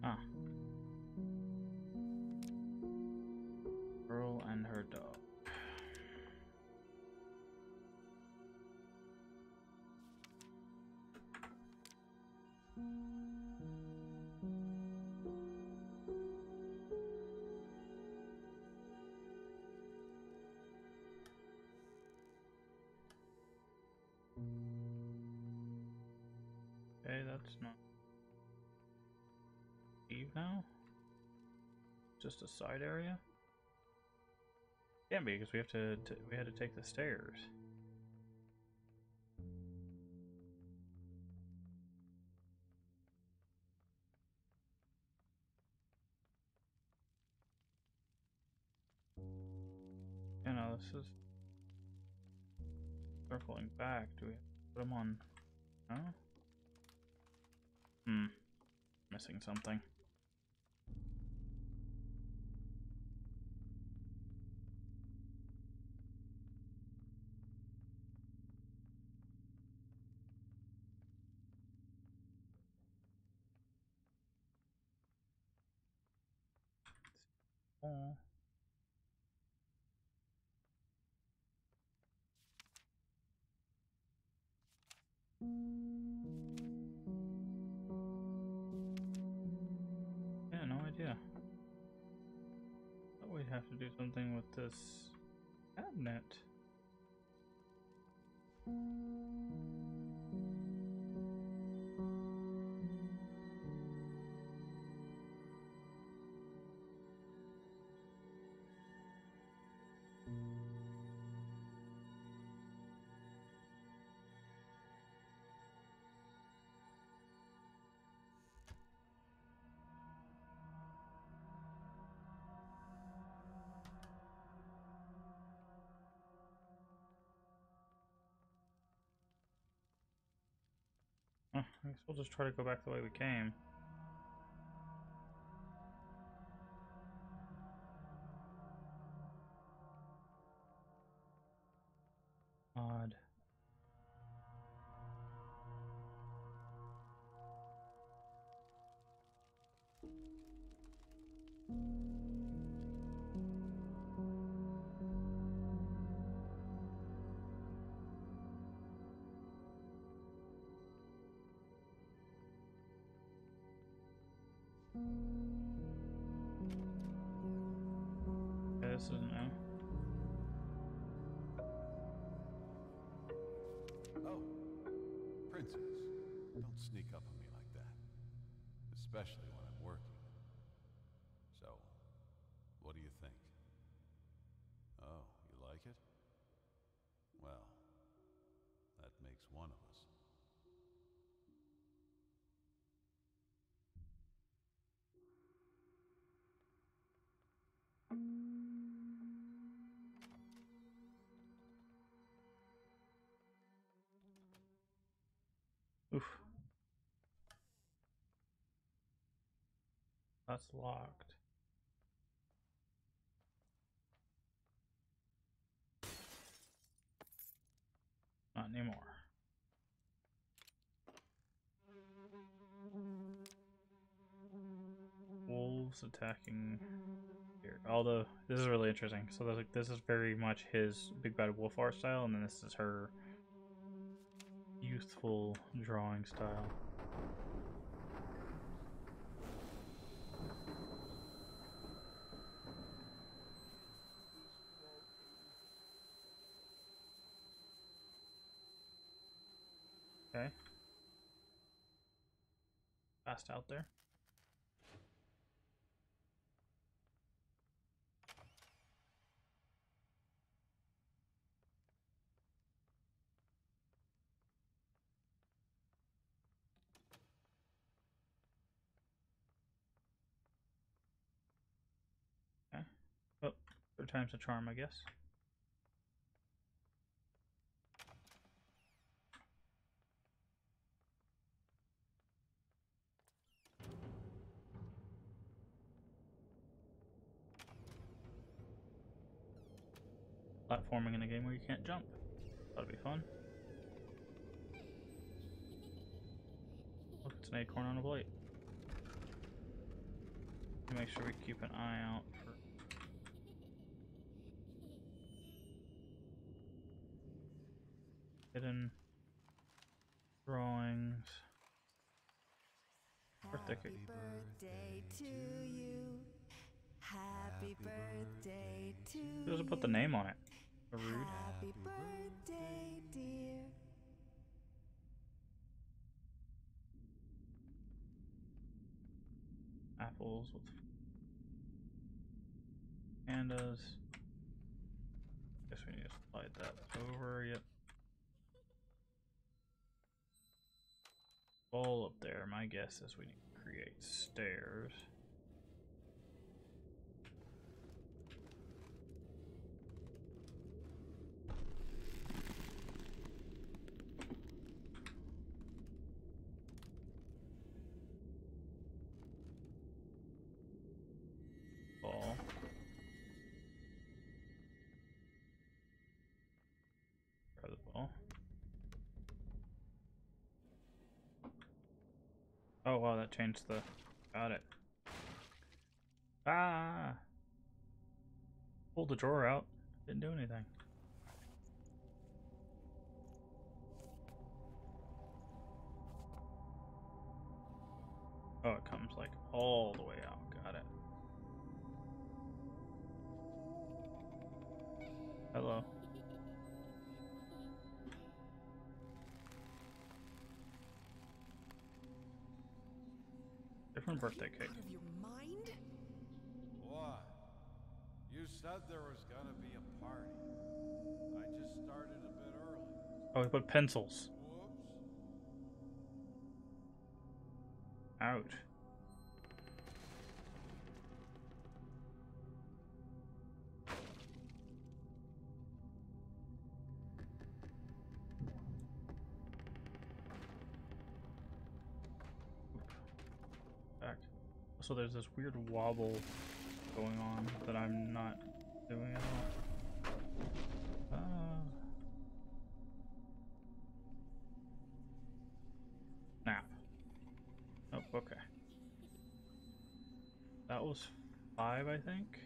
Ah. Girl and her dog. Okay, that's not Eve now. Just a side area. Can't be because we have we had to take the stairs. You know, this is circling back. Do we have to put them on? No. Missing something. Oh. Yeah, no idea. Thought we'd have to do something with this cabinet. I guess we'll just try to go back the way we came. Odd. Okay, this is new. Oh, Princess, don't sneak up on me like that. Especially when I'm working. So, what do you think? Oh, you like it? Well, that makes one of us. Oof. That's locked. Not anymore. Wolves attacking here. Although this is really interesting. So there's like this is very much his big bad wolf art style, and then this is her youthful drawing style. Okay. Fast out there. Okay. Oh, third time's a charm, I guess. platforming in a game where you can't jump. That'll be fun. Look, it's an acorn on a plate. Make sure we keep an eye out for hidden drawings. Birthday cake. Happy birthday to you. Happy birthday to you. Who doesn't put the name on it? So rude. Happy birthday, dear. Apples with pandas. Guess we need to slide that over. Yep. Ball up there. My guess is we need to create stairs. Ball. Grab the ball. Oh wow, that changed the... Got it. Ah! Pulled the drawer out. Didn't do anything. Oh, it comes like all the way out. Got it. Hello. Different birthday cake. Out of your mind? What? You said there was gonna be a party. I just started a bit early. Oh, we put pencils. Whoops. Ouch. Back. So there's this weird wobble going on that I'm not doing at all. Nap. Oh, okay. That was 5, I think.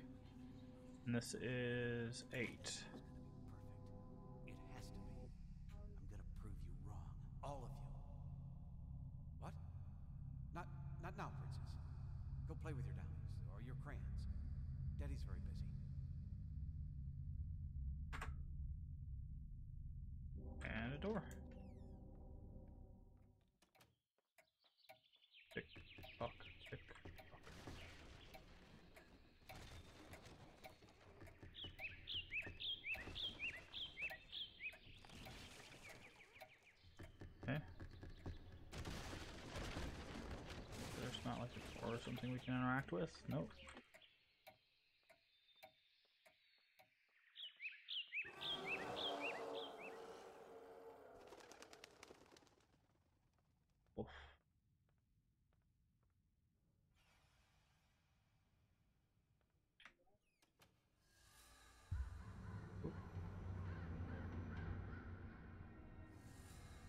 And this is 8. It has to be. I'm gonna prove you wrong. All of you. What? Not now, Princess. Go play with your dollies or your crayons. Daddy's very busy. And a door. Tick tock, tick tock. Okay. There's not like a door or something we can interact with? Nope. Oof. Oop.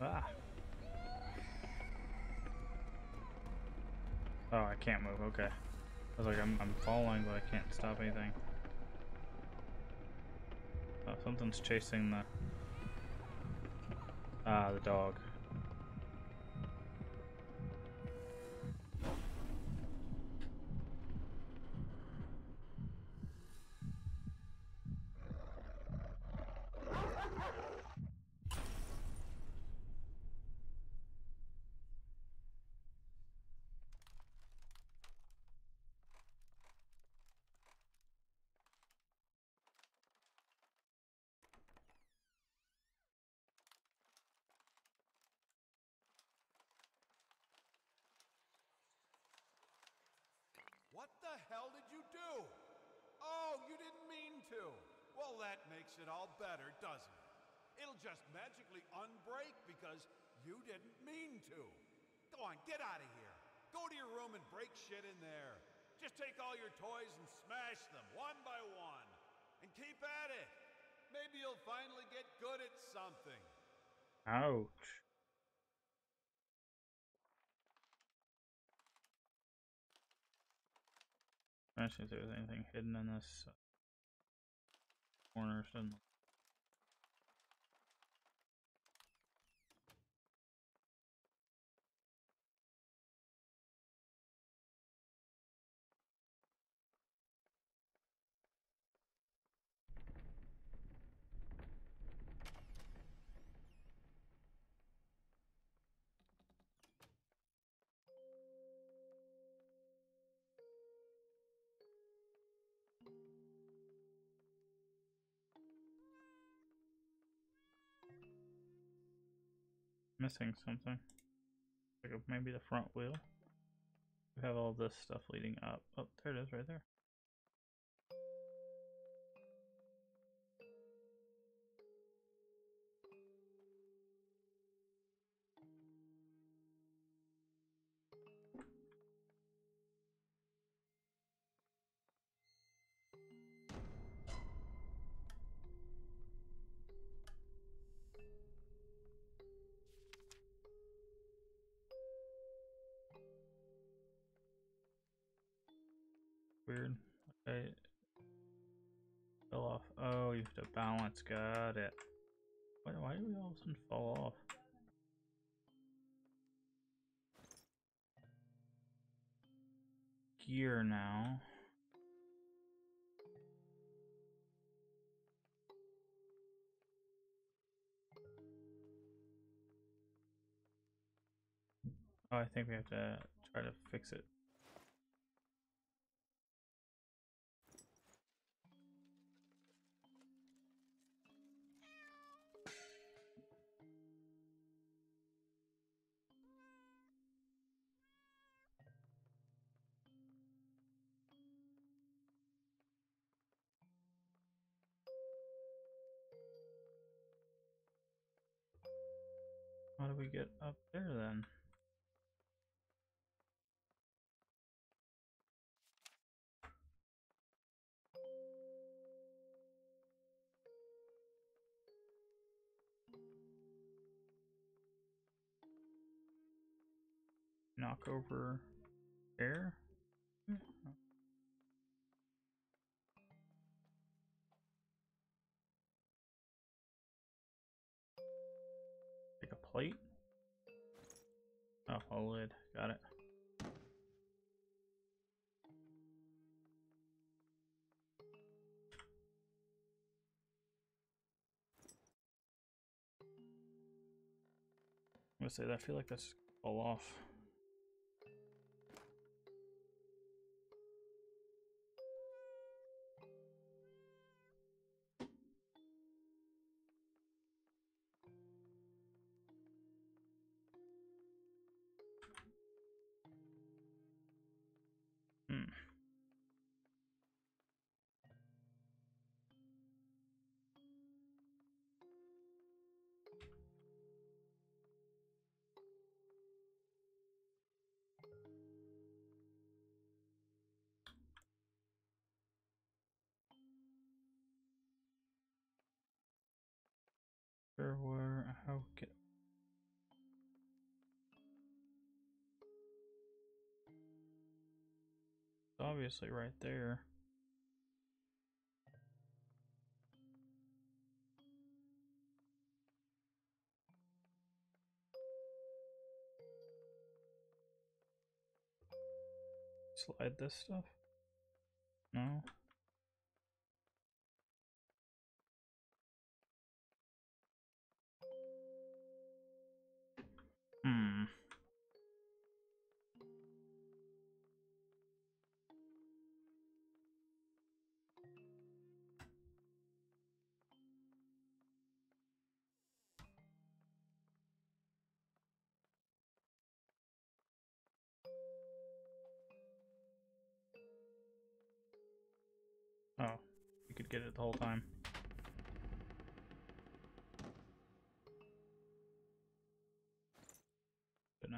Ah. Oh, I can't move. Okay. I was like, I'm falling, but I can't stop anything. Oh, something's chasing the... Ah, the dog. What the hell did you do? Oh, you didn't mean to. Well, that makes it all better, doesn't it? It'll just magically unbreak because you didn't mean to. Go on, get out of here. Go to your room and break shit in there. Just take all your toys and smash them one by one. And keep at it. maybe you'll finally get good at something. Ouch. Trying to see if there's anything hidden in this corner. Missing something. Like maybe the front wheel. We have all this stuff leading up. Oh, there it is right there. Weird. Okay. Fell off. Oh, you have to balance. Got it. Why do we all of a sudden fall off? Gear now. Oh, I think we have to try to fix it. How do we get up there then? Knock over there? Take a plate? Oh, a lid. Got it. I'm gonna say that I feel like that's fall off. Hmm. Sure, where? How get? It's obviously right there. Slide this stuff? No. Hmm. Oh, you could get it the whole time. But no.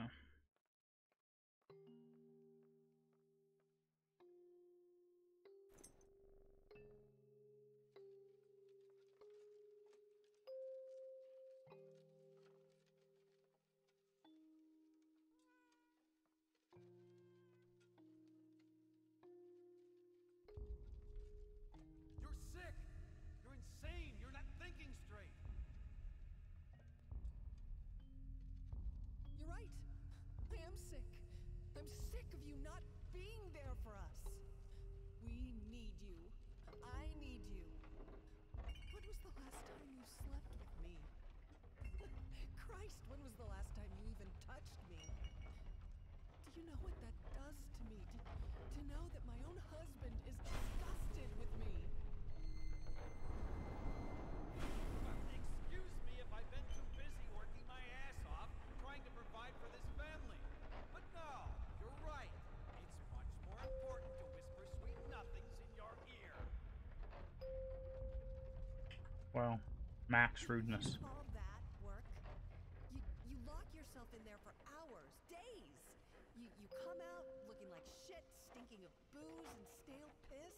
I'm sick of you not being there for us. We need you. I need you. When was the last time you slept with me? Christ, when was the last time you even touched me? Do you know what that does to me? To know that my own husband is disgusted with me. Excuse me if I've been too busy working my ass off trying to provide for this family. But no, you're right. It's much more important to whisper sweet nothings in your ear. Well, max rudeness. You call that work? You lock yourself in there for hours, days. You come out looking like shit, stinking of booze and stale piss.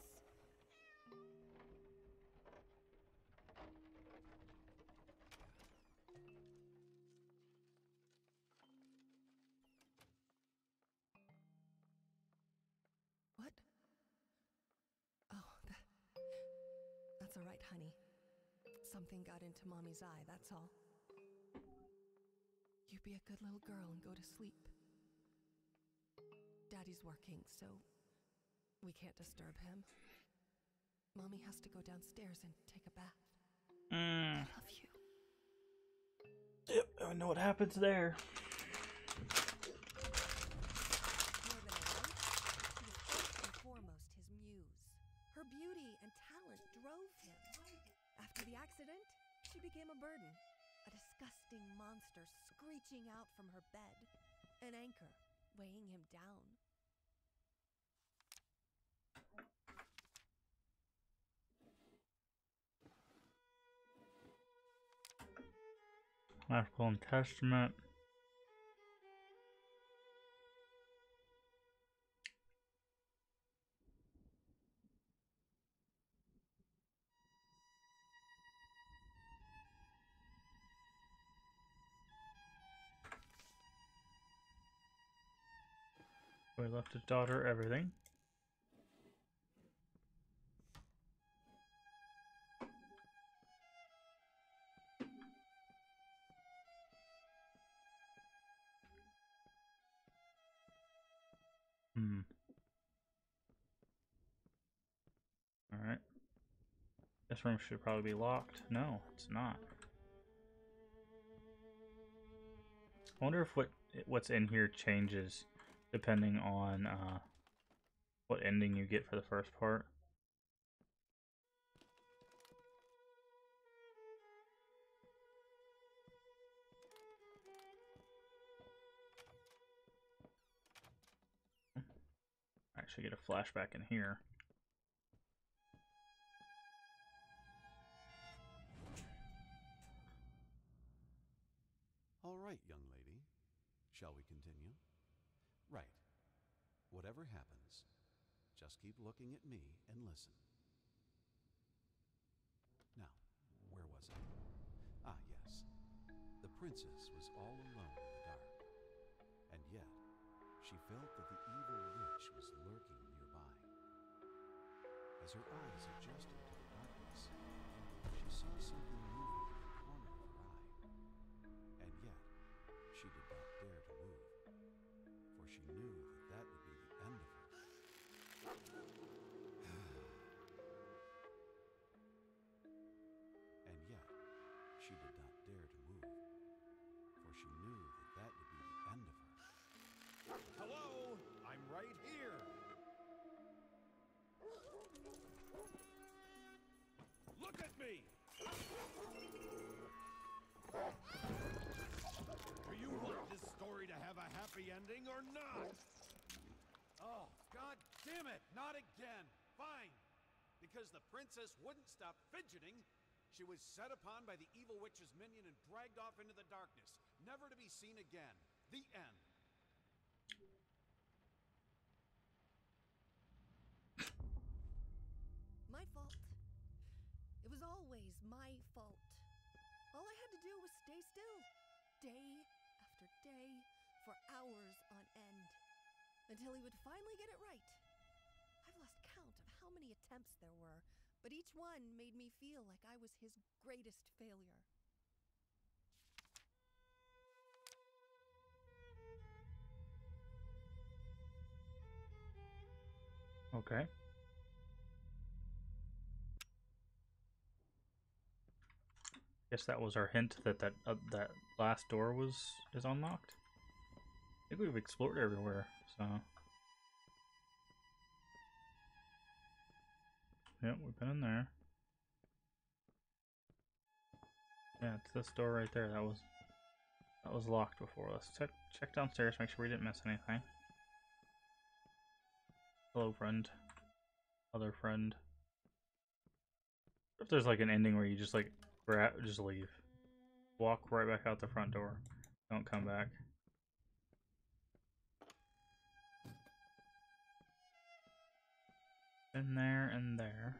What? Oh, that's all right, honey. Something got into Mommy's eye, that's all. You be a good little girl and go to sleep. Daddy's working, so we can't disturb him. Mommy has to go downstairs and take a bath. I love you. Yep, I know what happens there. More than a wife, she was first and foremost his muse. Her beauty and talent drove him. After the accident, she became a burden. A disgusting monster screeching out from her bed. An anchor weighing him down. Article and Testament. Boy left his daughter everything. Alright. This room should probably be locked. No, it's not. I wonder if what's in here changes depending on what ending you get for the first part. I actually get a flashback in here. All right, young lady. Shall we continue? Right. Whatever happens, just keep looking at me and listen. Now, where was I? Ah, yes. The princess was all alone in the dark. And yet, she felt that the evil witch was lurking nearby. As her eyes adjusted to the darkness, she saw something moving in the corner of her eye. And yet, she did not dare to move, for she knew that that would be the end of her. And yet, she did not dare to move, for she knew that that would be the end of her. Hello? I'm right here. Look at me! Do you want this story to have a happy ending or not? Oh, God damn it! Not again! Fine! Because the princess wouldn't stop fidgeting, she was set upon by the evil witch's minion and dragged off into the darkness, never to be seen again. The end. My fault. It was always my fault. All I had to do was stay still, day after day, for hours on end, until he would finally get it right. I've lost count of how many attempts there were, but each one made me feel like I was his greatest failure. Okay. Guess that was our hint that that last door is unlocked. I think we've explored everywhere, so yep, we've been in there. Yeah, it's this door right there. That was locked before. Let's check downstairs, make sure we didn't miss anything. Hello, friend. Other friend. If there's like an ending where you just like just leave, walk right back out the front door, don't come back. In there and there.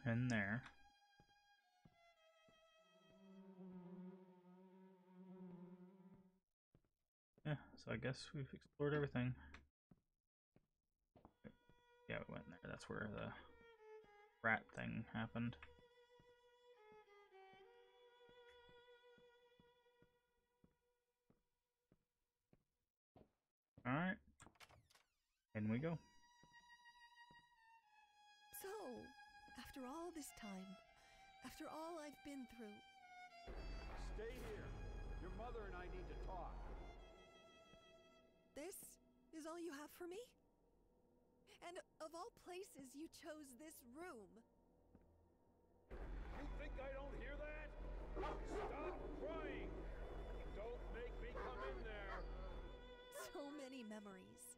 In there. Yeah, so I guess we've explored everything. Yeah, we went in there. That's where the rat thing happened. Alright. In we go. So, after all this time, after all I've been through, Stay here. Your mother and I need to talk. this is all you have for me? And of all places, you chose this room. You think I don't hear that? Stop crying! Don't make me come in there! So many memories.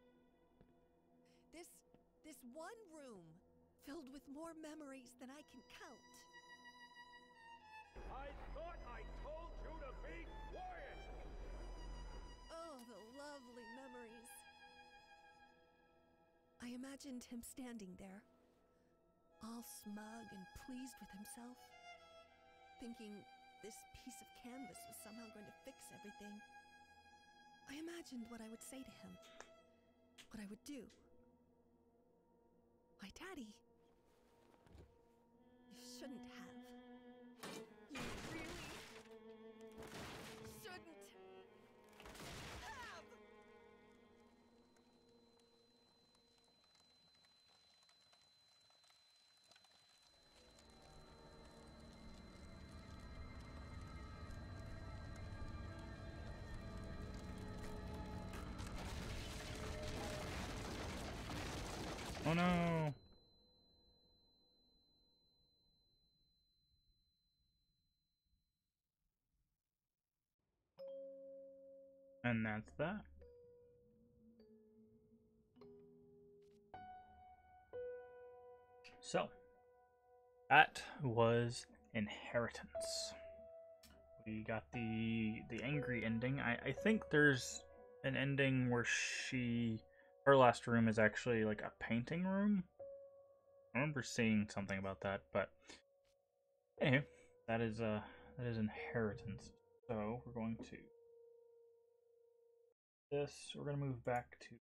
This one room filled with more memories than I can count. I thought I told you to be quiet! Oh, the lovely memories. I imagined him standing there, all smug and pleased with himself, thinking this piece of canvas was somehow going to fix everything. I imagined what I would say to him, what I would do. Why, Daddy, you shouldn't have. You really shouldn't have. Oh no! And that's that. So, that was Inheritance. We got the angry ending. I think there's an ending where her last room is actually like a painting room. I remember seeing something about that, but anyway, that is Inheritance. So we're going to move back to